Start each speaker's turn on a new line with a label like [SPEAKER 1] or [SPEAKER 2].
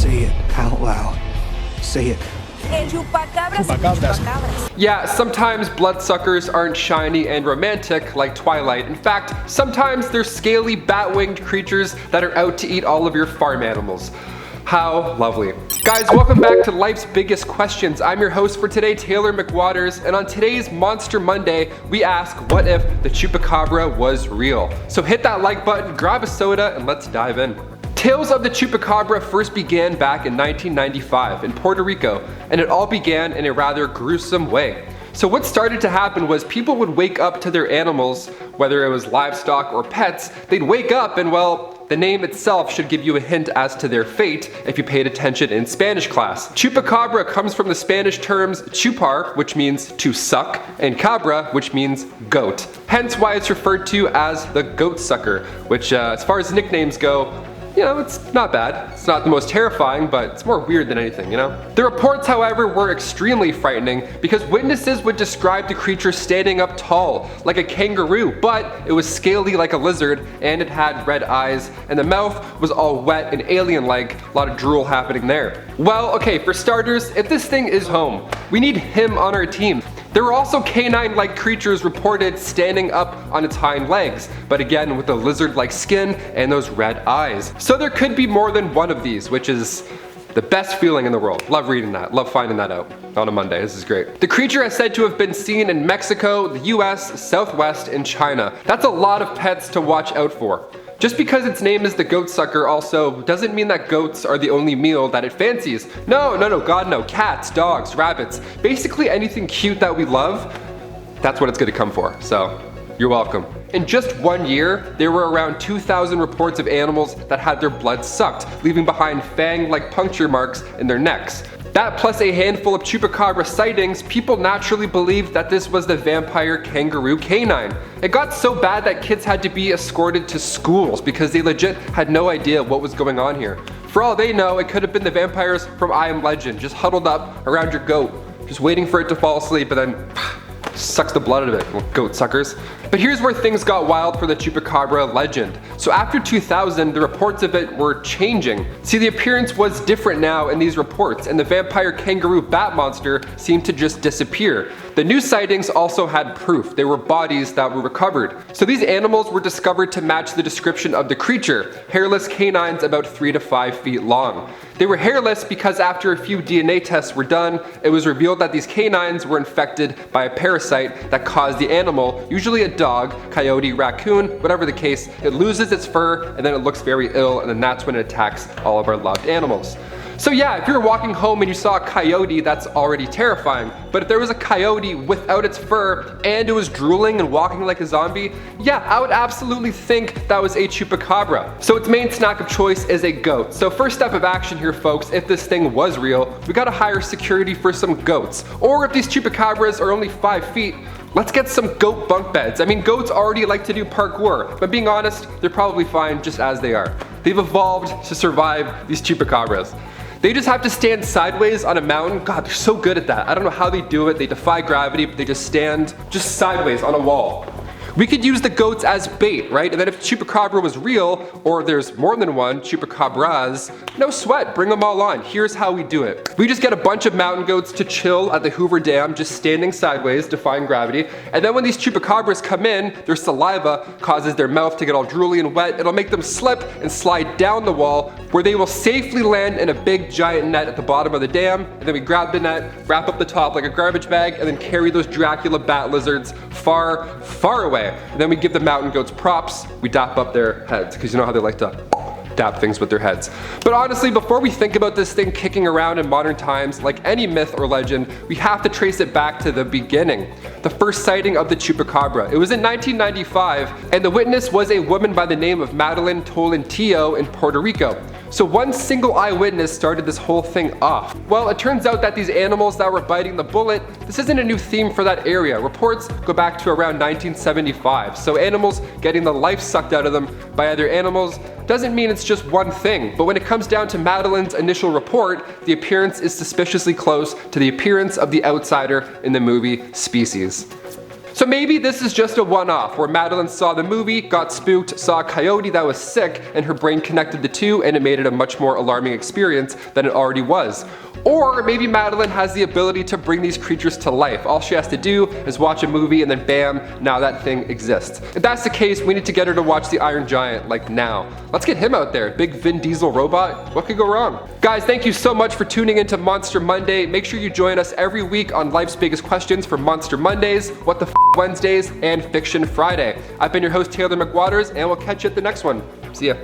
[SPEAKER 1] Say it out loud. Say it.
[SPEAKER 2] Chupacabras.
[SPEAKER 3] Yeah, sometimes bloodsuckers aren't shiny and romantic like Twilight. In fact, sometimes they're scaly bat-winged creatures that are out to eat all of your farm animals. How lovely. Guys, welcome back to Life's Biggest Questions. I'm your host for today, Taylor McWatters, and on today's Monster Monday, we ask, what if the Chupacabra was real? So hit that like button, grab a soda, and let's dive in. Tales of the Chupacabra first began back in 1995 in Puerto Rico, and it all began in a rather gruesome way. So what started to happen was people would wake up to their animals, whether it was livestock or pets, they'd wake up and, well, the name itself should give you a hint as to their fate if you paid attention in Spanish class. Chupacabra comes from the Spanish terms chupar, which means to suck, and cabra, which means goat. Hence why it's referred to as the goat sucker, which as far as nicknames go, you know, it's not bad. It's not the most terrifying, but it's more weird than anything, you know? The reports, however, were extremely frightening because witnesses would describe the creature standing up tall, like a kangaroo, but it was scaly like a lizard, and it had red eyes, and the mouth was all wet and alien-like, a lot of drool happening there. Well, okay, for starters, if this thing is home, we need him on our team. There were also canine-like creatures reported standing up on its hind legs, but again with a lizard-like skin and those red eyes. So there could be more than one of these, which is the best feeling in the world. Love reading that, love finding that out on a Monday, this is great. The creature is said to have been seen in Mexico, the US, Southwest, and China. That's a lot of pets to watch out for. Just because its name is the goat sucker also doesn't mean that goats are the only meal that it fancies. No, God no. Cats, dogs, rabbits, basically anything cute that we love, that's what it's gonna come for, so you're welcome. In just 1 year, there were around 2,000 reports of animals that had their blood sucked, leaving behind fang-like puncture marks in their necks. That plus a handful of Chupacabra sightings, people naturally believed that this was the vampire kangaroo canine. It got so bad that kids had to be escorted to schools because they legit had no idea what was going on here. For all they know, it could have been the vampires from I Am Legend, just huddled up around your goat, just waiting for it to fall asleep and then sucks the blood out of it, well, goat suckers. But here's where things got wild for the Chupacabra legend. So after 2000, the reports of it were changing. See, the appearance was different now in these reports, and the vampire kangaroo bat monster seemed to just disappear. The new sightings also had proof. There were bodies that were recovered. So these animals were discovered to match the description of the creature, hairless canines about 3 to 5 feet long. They were hairless because after a few DNA tests were done, it was revealed that these canines were infected by a parasite that caused the animal, usually a dog, coyote, raccoon, whatever the case, it loses its fur and then it looks very ill, and then that's when it attacks all of our loved animals. So yeah, if you're walking home and you saw a coyote, that's already terrifying. But if there was a coyote without its fur and it was drooling and walking like a zombie, yeah, I would absolutely think that was a Chupacabra. So its main snack of choice is a goat. So first step of action here, folks, if this thing was real, we gotta hire security for some goats. Or if these Chupacabras are only 5 feet, let's get some goat bunk beds. I mean, goats already like to do parkour, but being honest, they're probably fine just as they are. They've evolved to survive these Chupacabras. They just have to stand sideways on a mountain. God, they're so good at that. I don't know how they do it. They defy gravity, but they just stand just sideways on a wall. We could use the goats as bait, right? And then if Chupacabra was real, or there's more than one Chupacabras, no sweat, bring them all on. Here's how we do it. We just get a bunch of mountain goats to chill at the Hoover Dam, just standing sideways, defying gravity. And then when these Chupacabras come in, their saliva causes their mouth to get all drooly and wet. It'll make them slip and slide down the wall, where they will safely land in a big giant net at the bottom of the dam. And then we grab the net, wrap up the top like a garbage bag, and then carry those Dracula bat lizards far, far away. And then we give the mountain goats props, we dap up their heads, because you know how they like to dap things with their heads. But honestly, before we think about this thing kicking around in modern times, like any myth or legend, we have to trace it back to the beginning. The first sighting of the Chupacabra. It was in 1995, and the witness was a woman by the name of Madeline Tolentino in Puerto Rico. So one single eyewitness started this whole thing off. Well, it turns out that these animals that were biting the bullet, this isn't a new theme for that area. Reports go back to around 1975. So animals getting the life sucked out of them by other animals doesn't mean it's just one thing. But when it comes down to Madeline's initial report, the appearance is suspiciously close to the appearance of the outsider in the movie Species. So maybe this is just a one-off where Madeline saw the movie, got spooked, saw a coyote that was sick, and her brain connected the two and it made it a much more alarming experience than it already was. Or maybe Madeline has the ability to bring these creatures to life. All she has to do is watch a movie and then bam, now that thing exists. If that's the case, we need to get her to watch The Iron Giant, like now. Let's get him out there, big Vin Diesel robot. What could go wrong? Guys, thank you so much for tuning into Monster Monday. Make sure you join us every week on Life's Biggest Questions for Monster Mondays, What the F Wednesdays, and Fiction Friday. I've been your host, Taylor McWatters, and we'll catch you at the next one. See ya.